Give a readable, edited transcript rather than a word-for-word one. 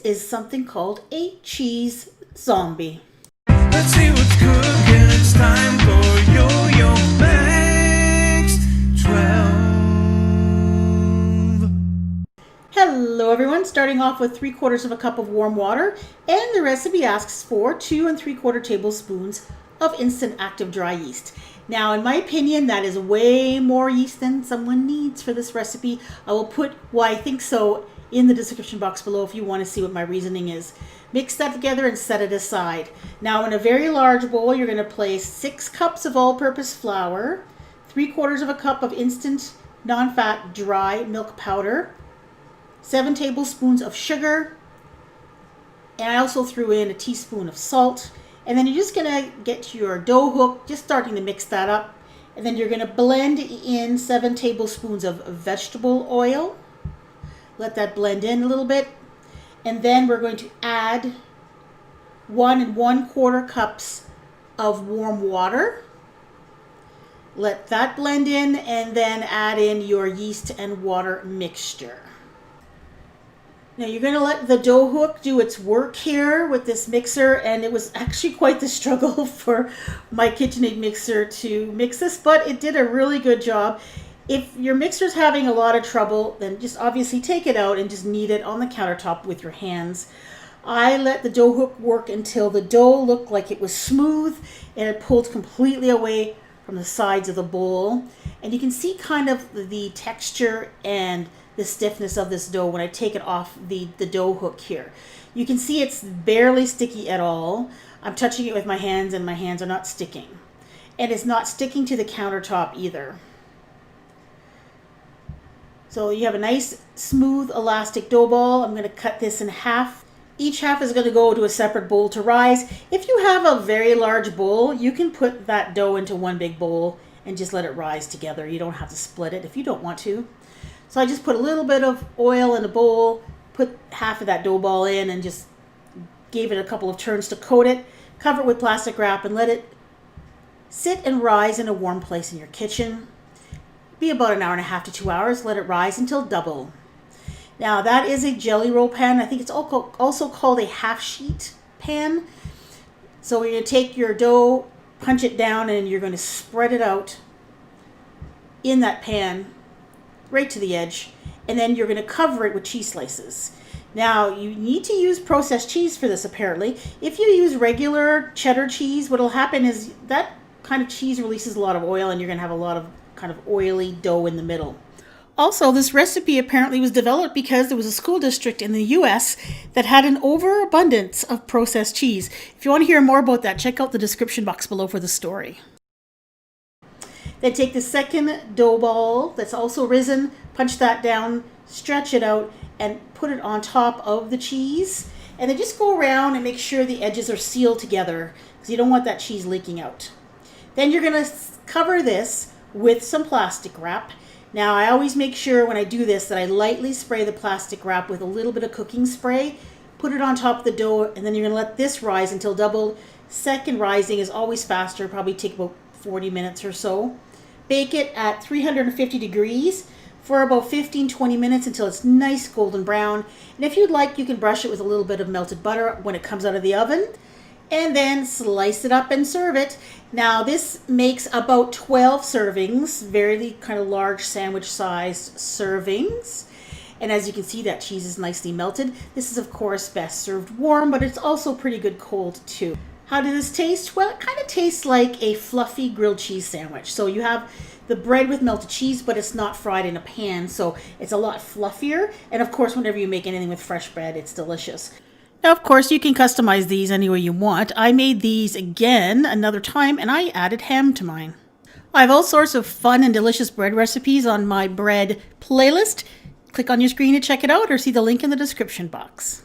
is something called a cheese zombie. Let's see what's cooking. It's time for Yo-Yo Max 12. Hello everyone, starting off with 3/4 cup of warm water, and the recipe asks for 2 3/4 tablespoons of instant active dry yeast. Now, in my opinion, that is way more yeast than someone needs for this recipe. I will put why I think so in the description box below if you want to see what my reasoning is. Mix that together and set it aside. Now, in a very large bowl, you're going to place 6 cups of all-purpose flour, 3/4 cup of instant non-fat dry milk powder, 7 tablespoons of sugar, and I also threw in a teaspoon of salt. And then you're just going to get your dough hook, just starting to mix that up. And then you're going to blend in 7 tablespoons of vegetable oil. Let that blend in a little bit. And then we're going to add 1 1/4 cups of warm water. Let that blend in, and then add in your yeast and water mixture. Now you're going to let the dough hook do its work here with this mixer, and it was actually quite the struggle for my KitchenAid mixer to mix this, but it did a really good job. If your mixer's having a lot of trouble, then just obviously take it out and just knead it on the countertop with your hands. I let the dough hook work until the dough looked like it was smooth and it pulled completely away from the sides of the bowl. And you can see kind of the texture and the stiffness of this dough when I take it off the dough hook here. You can see it's barely sticky at all. I'm touching it with my hands and my hands are not sticking. And it's not sticking to the countertop either. So you have a nice, smooth, elastic dough ball. I'm going to cut this in half. Each half is going to go to a separate bowl to rise. If you have a very large bowl, you can put that dough into one big bowl and just let it rise together. You don't have to split it if you don't want to. So I just put a little bit of oil in a bowl, put half of that dough ball in, and just gave it a couple of turns to coat it. Cover it with plastic wrap and let it sit and rise in a warm place in your kitchen. Be about 1.5 hours to 2 hours. Let it rise until double. Now that is a jelly roll pan. I think it's also called a half sheet pan. So you're going to take your dough, punch it down, and you're going to spread it out in that pan right to the edge, and then you're going to cover it with cheese slices. Now you need to use processed cheese for this apparently. If you use regular cheddar cheese, what will happen is that kind of cheese releases a lot of oil and you're going to have a lot of kind of oily dough in the middle. Also, this recipe apparently was developed because there was a school district in the US that had an overabundance of processed cheese. If you want to hear more about that, check out the description box below for the story. Then take the second dough ball that's also risen, punch that down, stretch it out, and put it on top of the cheese. And then just go around and make sure the edges are sealed together because you don't want that cheese leaking out. Then you're going to cover this with some plastic wrap. Now I always make sure when I do this that I lightly spray the plastic wrap with a little bit of cooking spray. Put it on top of the dough, and then you're going to let this rise until double. Second rising is always faster, probably take about 40 minutes or so. Bake it at 350 degrees for about 15-20 minutes until it's nice golden brown. And if you'd like, you can brush it with a little bit of melted butter when it comes out of the oven. And then slice it up and serve it. Now this makes about 12 servings, very kind of large sandwich-sized servings. And as you can see, that cheese is nicely melted. This is of course best served warm, but it's also pretty good cold too. How does this taste? Well, it kind of tastes like a fluffy grilled cheese sandwich. So you have the bread with melted cheese, but it's not fried in a pan, so it's a lot fluffier. And of course, whenever you make anything with fresh bread, it's delicious. Now, of course, you can customize these any way you want. I made these again another time, and I added ham to mine. I have all sorts of fun and delicious bread recipes on my bread playlist. Click on your screen to check it out or see the link in the description box.